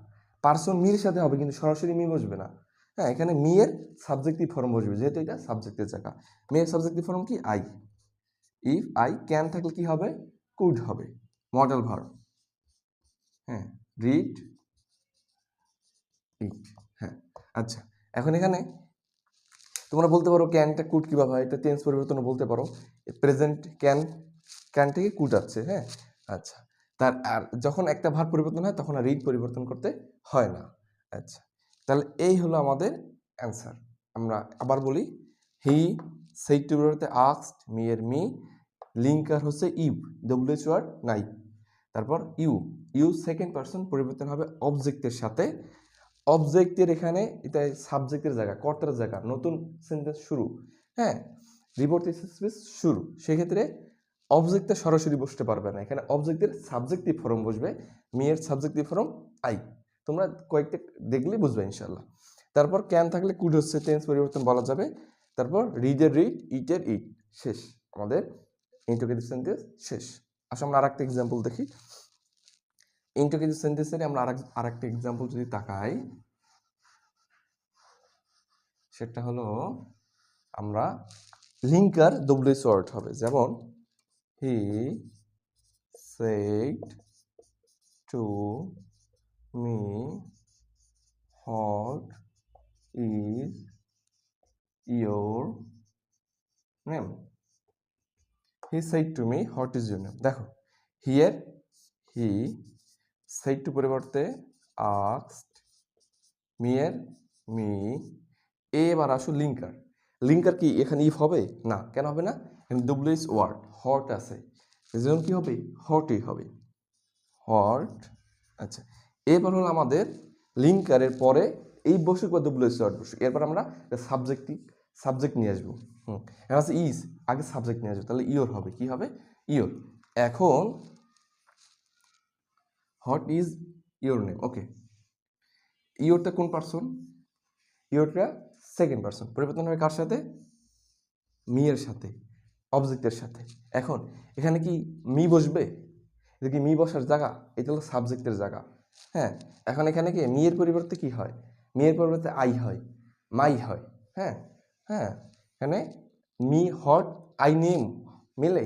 পারসন মির সাথে হবে কিন্তু সরাসরি মি বসবে না, হ্যাঁ, এখানে মি এর সাবজেক্টিভ ফর্ম বসবে, যেহেতু এটা সাবজেক্টের জায়গা। মি এর সাবজেক্টিভ ফর্ম কি? আই। ইফ আই ক্যান থাকলে কি হবে? কুড হবে, মডেল ভার্ব। হ্যাঁ, রিড ইট। হ্যাঁ, আচ্ছা, এখন এখানে তোমরা বলতে পারো ক্যানটা কুড কিভাবে হয়, এটা টেন্স পরিবর্তন বলতে পারো। প্রেজেন্ট ক্যান থেকে কুড আছে, হ্যাঁ, আচ্ছা। আর যখন একটা ভার্ব পরিবর্তন হয় তখন আর রিড পরিবর্তন করতে হয় না। আচ্ছা, তাহলে এই হলো আমাদের অ্যান্সার। আমরা আবার বলি, হি সেই টু পরিবর্তে আস্কড, মি এর মি, লিঙ্কার হচ্ছে ইউ, ডব্লিউএস ওয়ার্ড নাই। তারপর ইউ সেকেন্ড পারসন পরিবর্তন হবে অবজেক্টের সাথে। অবজেক্টের এখানে এটা সাবজেক্টের জায়গা, কর্তার জায়গা, নতুন সেন্টেন্স শুরু, হ্যাঁ, রিপোর্টেড স্পিচ শুরু, সেক্ষেত্রে অবজেক্টটা সরাসরি বসতে পারবে না, এখানে অবজেক্টের সাবজেক্টিভ ফর্ম বসবে, মেয়ের সাবজেক্টিভ ফর্ম আই। তোমরা কয়েকটা দেখলে বুঝবে ইনশাল্লাহ। তারপর ক্যান থাকলে কুড হচ্ছে টেন্স পরিবর্তন বলা যাবে। তারপর রিডের রিড, ইটের ইট, শেষ আমাদের ইন্টারোগেটিভ সেন্টেন্স শেষ। আসলে আমরা আরেকটা এক্সাম্পল দেখি। ইন্টারোগেটিভ সেন্টেন্সের আমরা আরেকটা এক্সাম্পল যদি তাকাই, সেটা হলো আমরা লিঙ্কার ডব্লিউএস ওয়ার্ড হবে, যেমন হি said to me, what is your name? He said to me, what is your name. দেখো হিয়ার হি, সেড টু পরিবর্তে আস্কড, মি এর মি, এবার আসো লিঙ্কার। লিঙ্কার কি এখানে ইফ হবে না? কেন হবে না? এখানে ডব্লিউএস ওয়ার্ড হট আছে, সেজন্য কি হবে? হটই হবে, হট। আচ্ছা, এবার হলো আমাদের লিঙ্কারের পরে এই বসুক বা ডব্লিউএস ওয়ার্ড বসুক, এরপর আমরা সাবজেক্ট নিয়ে আসবো। এখন আছে ইজ, আগে সাবজেক্ট নিয়ে আসবো, তাহলে ইয়োর হবে, কি হবে? ইয়োর। এখন হোয়াট ইজ ইয়োর নেম? ওকে, ইয়োরটা কোন পারসন? ইয়োরটা সেকেন্ড পারসন, পরিবর্তন হবে কার সাথে? মি এর সাথে, অবজেক্টের সাথে। এখন এখানে কি মি বসবে? এটা কি মি বসার জায়গা? এটা হলো সাবজেক্টের জায়গা, হ্যাঁ। এখন এখানে কি মি এর পরিবর্তে কি হয়? মি এর পরিবর্তে আই হয়, মাই হয়, হ্যাঁ হ্যাঁ। এখানে মি হট আই নেম মেলে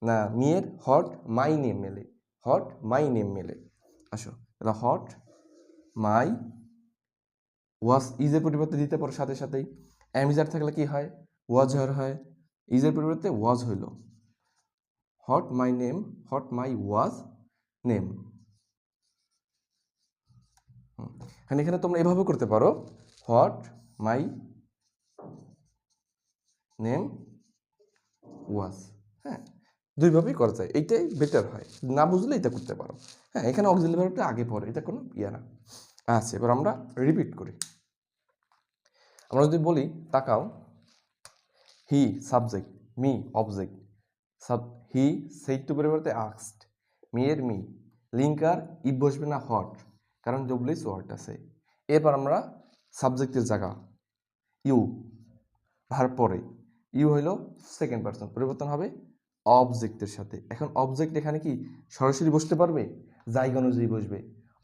না, মি এর হট মাই নেম মেলে, হট মাই নেম মেলে। আসো, এটা হট মাই, ওয়াজ ইজের পরিবর্তে দিতে পারো সাথে সাথেই। অ্যামিজার থাকলে কি হয়? ওয়াজ হয়, ইজের পরিবর্তে ওয়াজ হইল, hot my name, hot my was name. এখানে তোমরা এভাবে করতে পারো, হোয়াট মাই নেম ওয়াজ, হ্যাঁ, দুইভাবেই করা যায়, এইটাই বেটার হয়, না বুঝলে এটা করতে পারো। হ্যাঁ, এখানে অক্সিলারি ভার্বটা আগে পড়ে, এটা কোনো ইয়ে না। আচ্ছা, এবার আমরা রিপিট করি। আমরা যদি বলি, তাকাও, he subject, me object, he said to পরিবর্তে আস্কড, মি এর মি, লিঙ্কার ইট বসবে না হট, কারণ ডব্লিউএস ওয়ার্ড আছে। এরপর আমরা সাবজেক্টের জায়গা ইউ ভার পরে, ইউ হইল সেকেন্ড পারসন, পরিবর্তন হবে অবজেক্টের সাথে। এখন অবজেক্ট এখানে কি সরাসরি বসতে পারবে? জায়গা অনুযায়ী বসবে।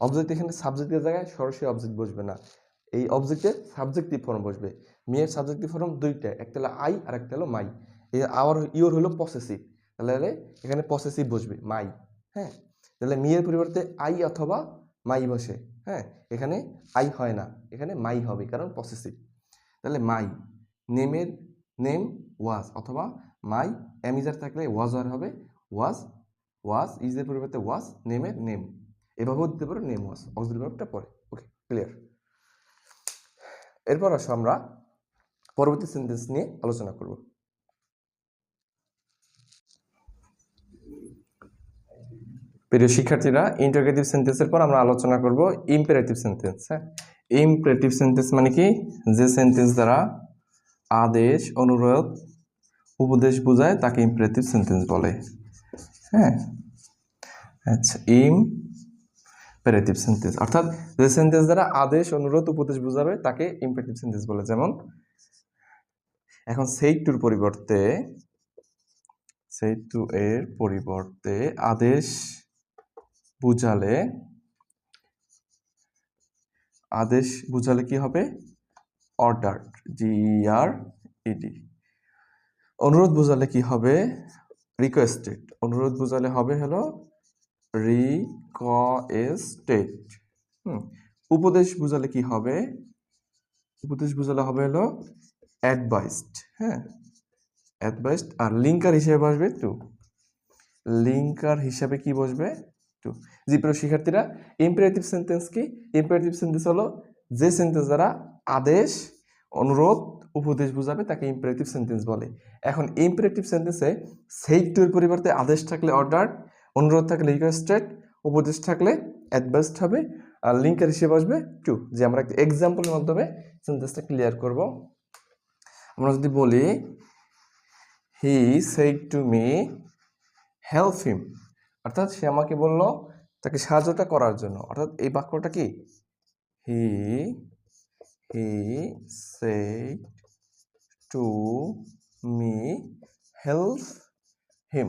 অবজেক্ট এখানে সাবজেক্টের জায়গায় সরাসরি অবজেক্ট বসবে না, এই অবজেক্টের সাবজেক্টিভ ফর্ম বসবে। মেয়ের সাবজেক্টিভ ফর্ম দুইটা, একটা হলো আই আর একটা হলো মাই। এই আওয়ার ইউর হলো পসেসিভ, তাহলে এখানে পসেসিভ বসবে মাই। হ্যাঁ, তাহলে মেয়ের পরিবর্তে আই অথবা মাই বসে। হ্যাঁ, এখানে আই হয় না, এখানে মাই হবে কারণ পসেসিভ। তাহলে মাই, নেমের নেম ওয়াজ অথবা মাই, অ্যামিজার থাকলে ওয়াজ আর হবে ওয়াজ, ওয়াজ ইজের পরিবর্তে ওয়াজ, নেমের নেম, এভাবেও দিতে পারো নেম ওয়াজ, অক্সিলারি ভার্বটা পরে। ওকে, ক্লিয়ার। এরপর আসো আমরা পরবর্তী সেন্টেন্স নিয়ে আলোচনা করব। প্রিয় শিক্ষার্থীরা, ইন্টারোগেটিভ সেন্টেন্সের পর আমরা আলোচনা করব ইম্পারেটিভ সেন্টেন্স। হ্যাঁ, ইম্পারেটিভ সেন্টেন্স মানে কি? যে সেন্টেন্স দ্বারা আদেশ, অনুরোধ, উপদেশ বোঝায় তাকে ইম্পারেটিভ সেন্টেন্স বলে। হ্যাঁ, আচ্ছা, ইম্পারেটিভ সেন্টেন্স অর্থাৎ যে সেন্টেন্স দ্বারা আদেশ, অনুরোধ, উপদেশ বোঝাবে তাকে ইম্পারেটিভ সেন্টেন্স বলে। যেমন এখন সেইড টুর পরিবর্তে, সেইড টু এর পরিবর্তে আদেশ বুঝালে, আদেশ বুঝালে কি হবে? Order, GERED। অনুরোধ বুঝালে কি হবে? রিকোয়েস্টেড। অনুরোধ বুঝালে হবে হলো রিকোয়েস্টেড। উপদেশ বুঝালে কি হবে? উপদেশ বুঝালে হবে হলো অ্যাডভাইসড। হ্যাঁ, অ্যাডভাইসড। আর লিঙ্কার হিসেবে বসবে টু, লিঙ্কার হিসাবে কি বসবে? টু। জি প্রিয় শিক্ষার্থীরা, ইম্পারেটিভ সেন্টেন্স কি? ইম্পারেটিভ সেন্টেন্স হলো যে সেন্টেন্স দ্বারা আদেশ, অনুরোধ, উপদেশ বোঝাবে তাকে ইম্পারেটিভ সেন্টেন্স বলে। এখন ইম্পারেটিভ সেন্টেন্সে সেইড টু এর পরিবর্তে আদেশ থাকলে অর্ডার, অনুরোধ থাকলে রিকোয়েস্টেড, উপদেশ থাকলে অ্যাডভাইসড হবে, আর লিঙ্কার হিসেবে আসবে টু। যে আমরা একটা এক্সাম্পলের মাধ্যমে সেন্টেন্সটা ক্লিয়ার করব। আমরা যদি বলি হি said to me help him, অর্থাৎ সে আমাকে বলল তাকে সাহায্যটা করার জন্য। অর্থাৎ এই বাক্যটা কি? হি said to me help him,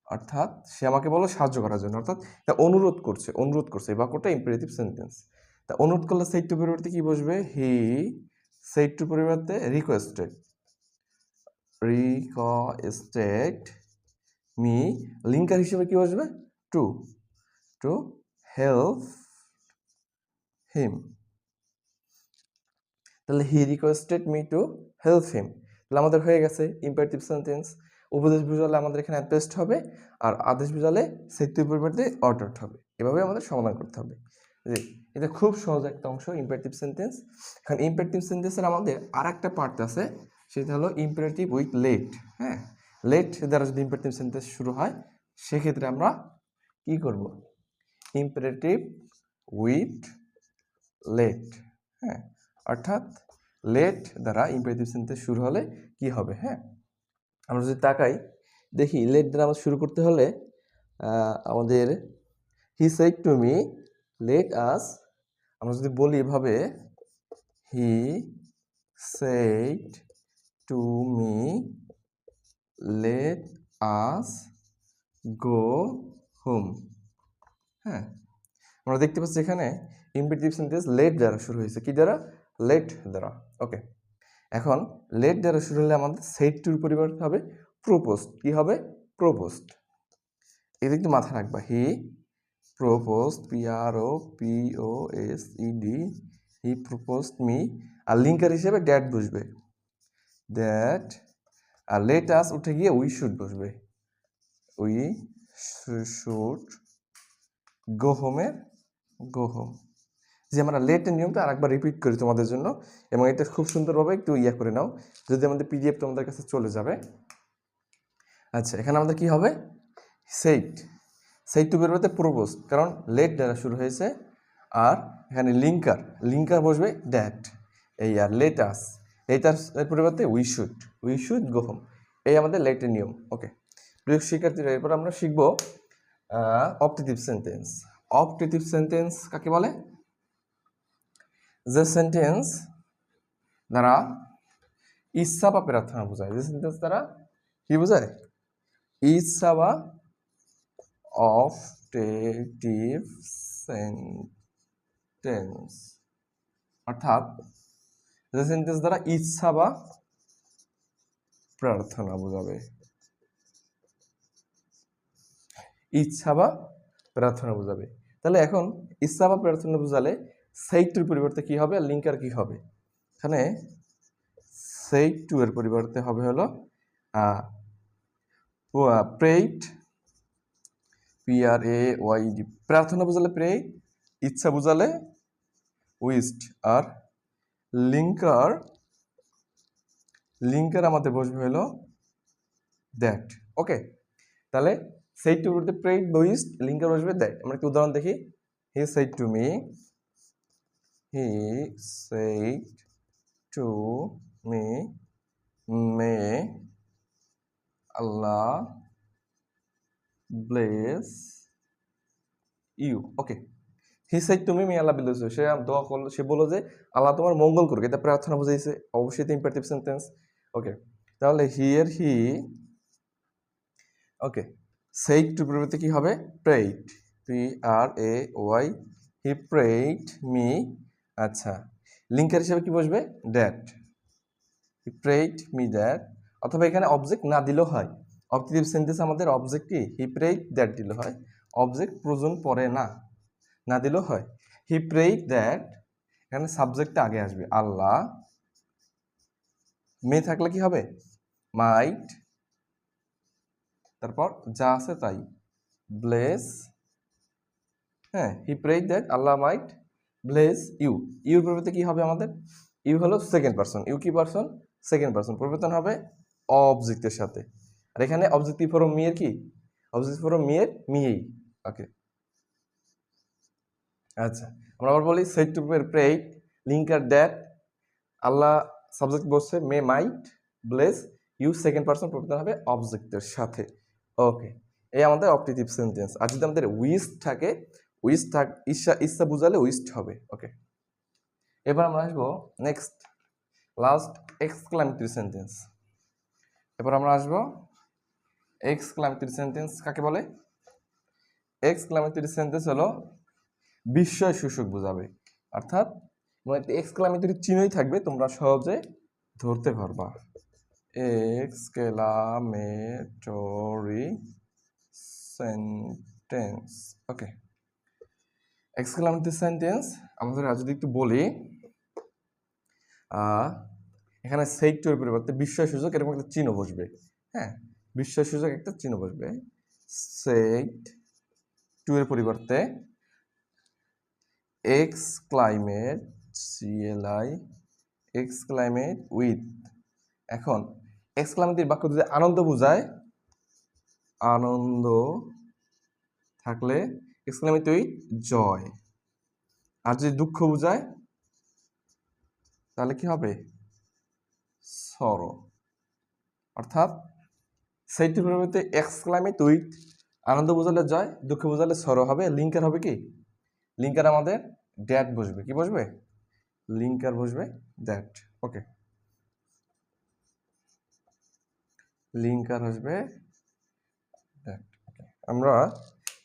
অর্থাৎ সে আমাকে বলল সাহায্য করার জন্য, অর্থাৎ অনুরোধ করছে, অনুরোধ করছে। এই বাক্যটা ইম্পারেটিভ সেন্টেন্স। তা অনুরোধ করলে সেইড টু পরিবর্তে কি বসবে? হি সেইড টু পরিবর্তে রিকোয়েস্টেড, রিকোয়েস্টেড মি, লিঙ্কার হিসেবে কি বসবে? To, to help him. তাহলে he requested me to help him, তাহলে আমাদের হয়ে গেছে ইম্পারেটিভ সেন্টেন্স। উপদেশ বুঝালে আমাদের এখানে অ্যাডভাইসড হবে, আর আদেশ বুঝালে সেইটির পরিবর্তে অর্ডারড হবে। এভাবে আমাদের সমাধান করতে হবে। জি, এটা খুব সহজ একটা অংশ ইম্পারেটিভ সেন্টেন্স। এখন ইম্পারেটিভ সেন্টেন্সের আমাদের আর একটা পার্ট আছে, সেটা হলো ইম্পারেটিভ উইথ লেট। হ্যাঁ, লেট দ্বারা যদি ইম্পারেটিভ সেন্টেন্স শুরু হয় সেক্ষেত্রে আমরা কি করব? Imperative with let. হ্যাঁ, অর্থাৎ লেট দ্বারা ইম্পারেটিভ সেন্টেন্স শুরু হলে কি হবে? হ্যাঁ, আমরা যদি তাকাই দেখি লেট দ্বারা আমাদের শুরু করতে হলে আমাদের হি said to me let us, আমরা যদি বলি এভাবে হি said to me let us go home. হ্যাঁ, আমরা দেখতে পাচ্ছি এখানে ইম্পারেটিভ সেন্টেন্স লেট দ্বারা শুরু হয়েছে। কি দ্বারা? লেট দ্বারা। ওকে, এখন লেট দ্বারা শুরু হলে আমাদের সেইড টুর পরিবর্তে হবে প্রপোজড। কি হবে? প্রপোজড। এটা একটু মাথায় রাখবা। He proposed, PROPOSED, he proposed me, আর লিঙ্কার হিসেবে দ্যাট বসবে, দ্যাট। আর লেট আস উঠে গিয়ে উই শুড বসবে, উই শুড গো হোমের গো হোম। যে আমরা লেটের নিয়মটা আরেকবার রিপিট করি তোমাদের জন্য, এবং এটা খুব সুন্দরভাবে একটু করে নাও, যদি আমাদের PDF তোমাদের কাছে চলে যাবে। আচ্ছা, এখানে আমাদের কি হবে? সেইড, সেইড টু পরিবর্তে প্রপোজ, কারণ লেট দ্বারা শুরু হয়েছে। আর এখানে লিঙ্কার, লিঙ্কার বসবে দ্যাট। এই আর লেট আস, এইটার পরিবর্তে উই শুড গো হোম, এই আমাদের লেটের নিয়ম। ওকে প্রিয় শিক্ষার্থীরা, এরপর আমরা শিখব অপটেটিভ সেন্টেন্স। অপটেটিভ সেন্টেন্স কাকে বলে? যে সেন্টেন্স দ্বারা ইচ্ছা বা প্রার্থনা বোঝায়, যে সেন্টেন্স দ্বারা কি বোঝায়? ইচ্ছা বা অপটেটিভ সেন্টেন্স, অর্থাৎ যে সেন্টেন্স দ্বারা ইচ্ছা বা প্রার্থনা বোঝাবে, ইচ্ছা বা প্রার্থনা বোঝাবে। তাহলে এখন ইচ্ছা বা প্রার্থনা বোঝালে সেই টুর পরিবর্তে কি হবে, আর লিঙ্কার কি হবে? এখানে সেই টু এর পরিবর্তে হবে হলো প্রেইট, PRAYD, প্রার্থনা বোঝালে প্রে, ইচ্ছা বোঝালে উইস্ট, আর লিঙ্কার আমাদের বসবে হলো দ্যাট। ওকে, তাহলে সেই টু বলতে প্রেইড উইস্ট, লিঙ্কার বসবে দ্যাট। আমরা একটু উদাহরণ দেখি। He said to me, he said to me, may Allah bless you. Okay, he said to me, may Allah bless you, সে দোয়া করলো, সে বললো যে আল্লাহ তোমার মঙ্গল করুক, এটা প্রার্থনা বুঝাইছে, অবশ্যই এটা ইম্পারেটিভ সেন্টেন্স। ওকে, তাহলে here he, okay, said to পরিবর্তে কি হবে? Prayed, PRAY, he prayed me. আচ্ছা, লিঙ্কার হিসেবে কি বসবে? That, he prayed me that. অথবা এখানে অবজেক্ট না দিলেও হয়। অবজেক্টিভ সেন্টেন্স আমাদের অবজেক্ট কি? হি প্রেইড দ্যাট দিলে হয়, অবজেক্ট প্রয়োজন পড়ে না, না দিলেও হয়। হি প্রেইড দ্যাট, এখানে সাবজেক্টটা আগে আসবে, আল্লাহ, মে থাকলে কি হবে? মাইট, তারপর যা আছে তাই, ব্লেস, হ্যাঁ, he prayed that Allah might bless you. Your পরিবর্তে কি হবে আমাদের? ইউ হলো সেকেন্ড পারসন, ইউ কি পারসন? সেকেন্ড পারসন, পরিবর্তন হবে অবজেক্টের সাথে। আর এখানে অবজেক্টিভ ফরম মি এর কি? অবজেক্টিভ ফরম মি এর মিই। ওকে, আচ্ছা, আমরা আবার বলি said to prayed, linker that, Allah subject বসছে, may might bless you, second person, পরিবর্তন হবে অবজেক্টের সাথে। ওকে, এই আমাদের অপটেটিভ সেন্টেন্স। আর যদি আমাদের উইস্ট থাকে, ইচ্ছা বুঝালে উইস্ট হবে। ওকে, এবার আমরা আসবো নেক্সট, লাস্ট, এক্সক্লামেটরি সেন্টেন্স। এবার আমরা আসবো এক্সক্লামেটরি সেন্টেন্স কাকে বলে? এক্সক্লামেটরি সেন্টেন্স হলো বিস্ময় সূচক বোঝাবে, অর্থাৎ এক্সক্লামেটরি চিহ্নই থাকবে, তোমরা সহজে ধরতে পারবা। Exclamatory sentence. Okay, exclamatory sentence আমাদের যদি একটু বলি, এখানে সেইট টু এর পরিবর্তে বিস্ময় সূচক এরকম একটা চিহ্ন বসবে। হ্যাঁ, বিস্ময় সূচক একটা চিহ্ন বসবে। সেইট টু এর পরিবর্তে এক্সক্লাইমেট, CLI, এক্সক্লাইমেট উইথ। এখন এক্সক্লামেটরি বাক্য যদি আনন্দ বোঝায়, আনন্দ থাকলে এক্সক্লামেট উইথ জয়। আর যদি দুঃখ বোঝায় তাহলে কি হবে? সরো। অর্থাৎ সেইটির পরিবর্তে এক্সক্লামেট উইথ, আনন্দ বোঝালে জয়, দুঃখ বোঝালে সরো হবে। লিঙ্কার হবে কি? লিঙ্কার আমাদের দ্যাট বসবে। কি বসবে? লিঙ্কার বসবে দ্যাট। ওকে, লিঙ্কার আসবে দ্যাট। আমরা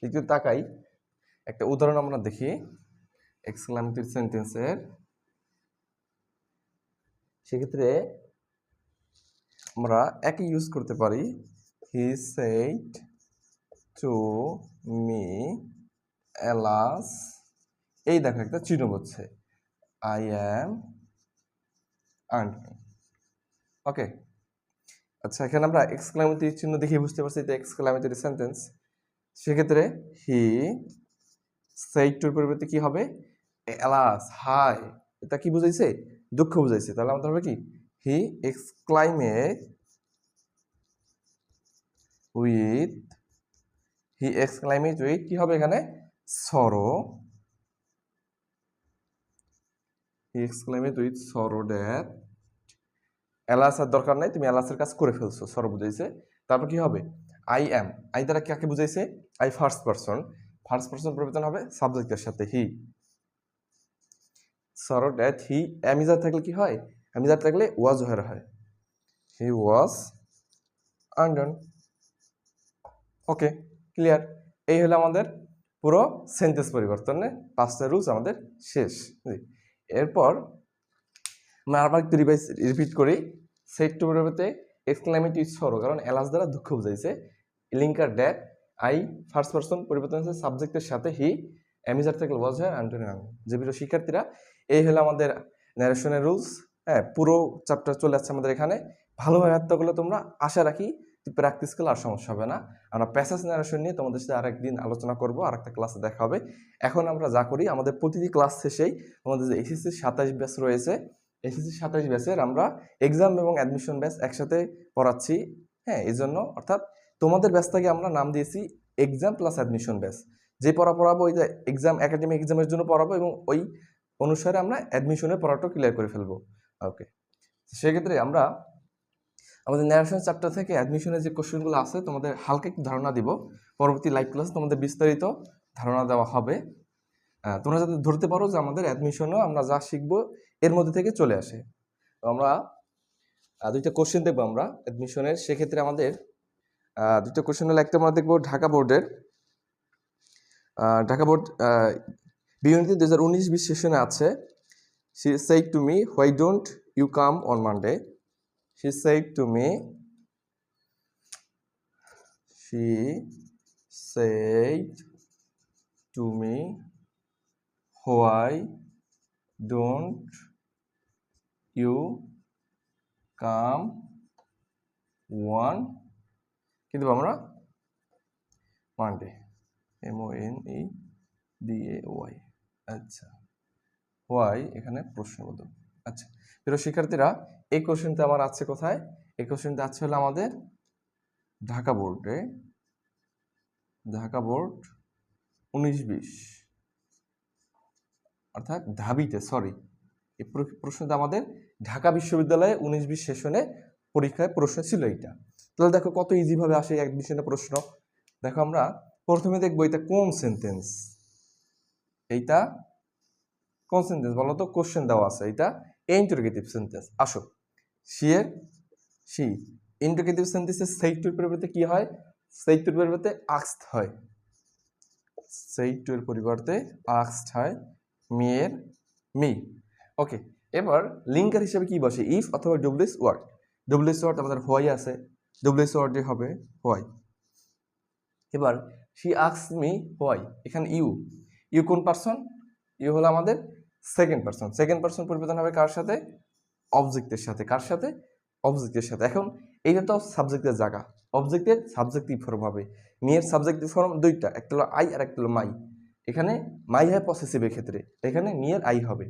একটু তাকাই, একটা উদাহরণ আমরা দেখি এক্সক্লামেটরি সেন্টেন্সের। সেক্ষেত্রে আমরা একই ইউজ করতে পারি। হি সেড টু মি, এলাস, এই দেখো একটা চিহ্ন বলছে, আই অ্যাম আননোন। ওকে, আচ্ছা, এখানে আমরা এক্সক্লামেটরি চিহ্ন দেখে বুঝতে পারছি এটা এক্সক্লামেটরি সেন্টেন্স। সেক্ষেত্রে হি সেড টুর পরিবর্তে কি হবে? এলাস, হাই, এটা কি বুঝাইছে? দুঃখ বুঝাইছে। তাহলে আমাদের হবে কি? হি এক্সক্লাইমেট উইথ, হি এক্সক্লাইমেট উইথ কি হবে এখানে? সরো। হি এক্সক্লাইমেট উইথ সরো দ্যাট এলাস আর দরকার নাই, তুমি এলাসের কাজ করে ফেলছো, সর বুঝাইছে। তারপর কি হবে, আই অ্যাম, আই দ্বারা কাকে বুঝাইছে, I first person, first person পরিবর্তন হবে সাবজেক্টের সাথে হি। সরো ড্যাট হি, অ্যামিজার থাকলে কি হয়, অ্যামিজার থাকলে ওয়াজ হয়, হি ওয়াজ আন্ডার্ন। ওকে, ক্লিয়ার। এই হলো আমাদের পুরো সেন্টেন্স পরিবর্তনে 5টা রুলস আমাদের শেষ। এরপর আমরা আবার একটু রিপিট করি। সেট টু পরিবর্তে এক্সক্লেমেটিভ সরো, কারণ এলাস দ্বারা দুঃখ বুঝাইছে। Linker that, I first person পরিবর্তন হচ্ছে সাবজেক্টের সাথে হি, অ্যামিজার থেকে ওয়াজ হয় আন্ডার্ন। যে প্রিয় শিক্ষার্থীরা, এই হলো আমাদের ন্যারেশনের রুলস। হ্যাঁ, পুরো চ্যাপ্টার চলে আসছে আমাদের এখানে। ভালোভাবে আয়ত্ত করলে তোমরা, আশা রাখি প্র্যাকটিস করলে আর সমস্যা হবে না। আমরা প্যাসেজ ন্যারেশন নিয়ে তোমাদের সাথে আরেকদিন আলোচনা করব, আরেকটা ক্লাসে দেখা হবে। এখন আমরা যা করি, আমাদের প্রতিটি ক্লাস শেষেই আমাদের যে এসএসসি 27 ব্যাচ রয়েছে, এসএসসি 27 ব্যাচের আমরা এক্সাম এবং অ্যাডমিশন ব্যাচ একসাথে পড়াচ্ছি। হ্যাঁ, এই জন্য অর্থাৎ তোমাদের ব্যাচটাকে আমরা নাম দিয়েছি এক্সাম প্লাস অ্যাডমিশন ব্যাচ। যে পড়াবো ওই যে এক্সাম, একাডেমিক এক্সামের জন্য পড়াবো, এবং ওই অনুসারে আমরা অ্যাডমিশনের পড়াটা ক্লিয়ার করে ফেলবো। ওকে, সেক্ষেত্রে আমরা আমাদের ন্যারেশন চ্যাপ্টার থেকে অ্যাডমিশনের যে কোশ্চেনগুলো আছে তোমাদের হালকা একটু ধারণা দিব। পরবর্তী লাইভ ক্লাসে তোমাদের বিস্তারিত ধারণা দেওয়া হবে। তোমরা যাতে ধরতে পারো যে আমাদের অ্যাডমিশনও আমরা যা শিখবো এর মধ্যে থেকে চলে আসে। তো আমরা দুইটা কোশ্চেন দেখবো আমরা অ্যাডমিশনের। সেক্ষেত্রে আমাদের দুইটা কোশ্চেন হলো, একটা আমরা দেখবো ঢাকা বোর্ড বিউনিটি 2019-20 সেশনে আছে। She said to me, why don't you come on Monday? She said to me, why don't you come on, কিন্তু আমরা Monday, MONEDAY। আচ্ছা, why এখানে প্রশ্নবোধক। আচ্ছা, প্রিয় শিক্ষার্থীরা, এই কোশ্চেনটা আমার আছে কোথায়, এই কোশ্চেনটা আছে হলো আমাদের ঢাকা বোর্ড 19-20, অর্থাৎ ঢাবিতে, সরি, এই প্রশ্নটা আমাদের ঢাকা বিশ্ববিদ্যালয়ে 19-20 সেশনে পরীক্ষায় প্রশ্ন ছিল এইটা। তাহলে দেখো কত ইজি ভাবে আসে অ্যাডমিশনের প্রশ্ন। দেখো আমরা প্রথমে দেখবো এটা কোন সেন্টেন্স, এইটা কোন সেন্টেন্স বলো তো, কোশ্চেন দেওয়া আছে, এটা ইন্টারোগেটিভ সেন্টেন্স। আসো, শি ইন্টারোগেটিভ সেন্টেন্সে সেই টুর পরিবর্তে কি হয়, সেই টুর পরিবর্তে আস্কড হয়, সেই টুর পরিবর্তে আস্কড হয়, মেয়ের মি। ওকে, এবার লিঙ্কার হিসেবে কি বসে, ইফ অথবা ডব্লিউএস ওয়ার্ড। ডব্লিউএস ওয়ার্ড আমাদের হোয়াই আছে, ডব্লিউএস ওয়ার্ডে হবে হোয়াই। এবার শি আস্কস মি হোয়াই, এখানে ইউ কোন পারসন, ইউ হলো আমাদের সেকেন্ড পারসন। সেকেন্ড পারসন পরিবর্তন হবে কার সাথে, অবজেক্টের সাথে। কার সাথে, অবজেক্টের সাথে। এখন এইটা তো সাবজেক্টের জায়গা, অবজেক্টের সাবজেক্টিভ ফর্ম হবে। মেয়ের সাবজেক্টিভ ফর্ম দুইটা, একটা হলো আই আর একটা হলো মাই। এখানে মাই হয় পসেসিভের ক্ষেত্রে, এখানে মেয়ের আই হবে,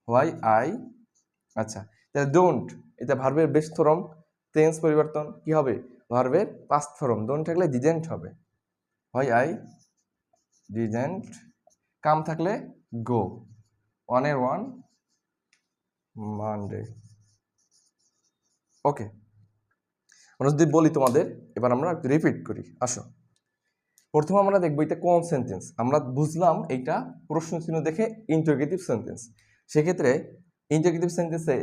হোয়াই আই। আচ্ছা, তাহলে ডোন্ট, এটা ভার্বের বেস্ট ফর্ম, টেন্স পরিবর্তন কি হবে, ভার্বের পাস্ট ফর্ম, ডোন্ট থাকলে ডিডেন্ট হবে, হোয়াই আই ডিডেন্ট। কাম থাকলে গো, ওয়ানের ওয়ান মানডে। ওকে, আমরা যদি বলি তোমাদের, এবার আমরা রিপিট করি। আসো, প্রথমে আমরা দেখবো এটা কোন সেন্টেন্স। আমরা বুঝলাম এইটা প্রশ্ন চিহ্ন দেখে ইন্টারোগেটিভ সেন্টেন্স। সেক্ষেত্রে ইন্টারোগেটিভ সেন্টেন্সে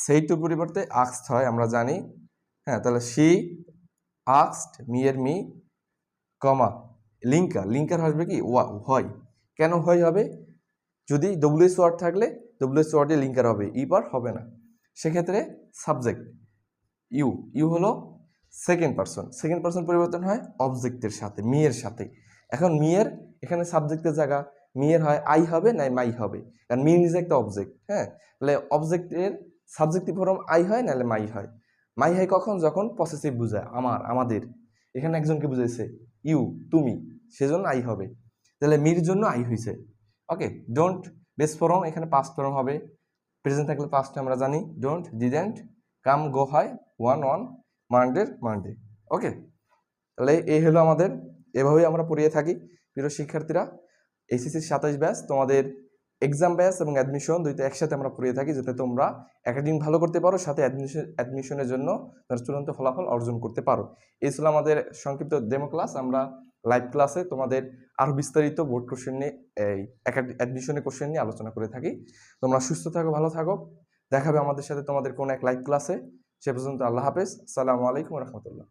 সেই টু পরিবর্তে আস্কড হয়, আমরা জানি। হ্যাঁ, তাহলে শি আস্কড মেয়ের মি, কমা লিঙ্কার আসবে কি হয়। কেন হয় হবে, যদি ডব্লিউএস ওয়ার্ড থাকলে ডব্লিউএস ওয়ার্ডে লিঙ্কার হবে, ইপার হবে না। সেক্ষেত্রে সাবজেক্ট ইউ হলো সেকেন্ড পারসন পরিবর্তন হয় অবজেক্টের সাথে, মেয়ের সাথে। এখন মেয়ের এখানে সাবজেক্টের জায়গা, মেয়ের হয় আই হবে না মাই হবে, কারণ মি নিজে একটা অবজেক্ট। হ্যাঁ, তাহলে অবজেক্টের সাবজেক্টিভ ফর্ম আই হয় নাহলে মাই হয়। মাই হয় কখন, যখন পসেসিভ বুঝায়, আমাদের। এখানে একজনকে বুঝাইছে ইউ, তুমি, সেজন্য আই হবে, তাহলে মির জন্য আই হয়েছে। ওকে, ডোন্ট বেস ফর্ম, এখানে পাস্ট ফর্ম হবে, প্রেজেন্ট থাকলে পাস্ট আমরা জানি, ডোন্ট ডিডেন্ট। কাম গো হয় ওয়ান মানডে। ওকে, তাহলে এই হলো আমাদের, এভাবেই আমরা পড়িয়ে থাকি। প্রিয় শিক্ষার্থীরা, এসএসসি 27 ব্যাচ তোমাদের এক্সাম ব্যাচ এবং অ্যাডমিশন দুইটা একসাথে আমরা পড়িয়ে থাকি, যাতে তোমরা একাডেমিক ভালো করতে পারো, সাথে অ্যাডমিশনের জন্য তোমরা চূড়ান্ত ফলাফল অর্জন করতে পারো। এই ছিল আমাদের সংক্ষিপ্ত ডেমো ক্লাস। আমরা লাইভ ক্লাসে তোমাদের আরও বিস্তারিত বোর্ড কোশ্চেন নিয়ে, এই অ্যাডমিশনের কোশ্চেন নিয়ে আলোচনা করে থাকি। তোমরা সুস্থ থাকো, ভালো থাকো, দেখাবে আমাদের সাথে তোমাদের কোনো এক লাইভ ক্লাসে। সে পর্যন্ত আল্লাহ হাফেজ, আসসালামু আলাইকুম রহমতুল্লাহ।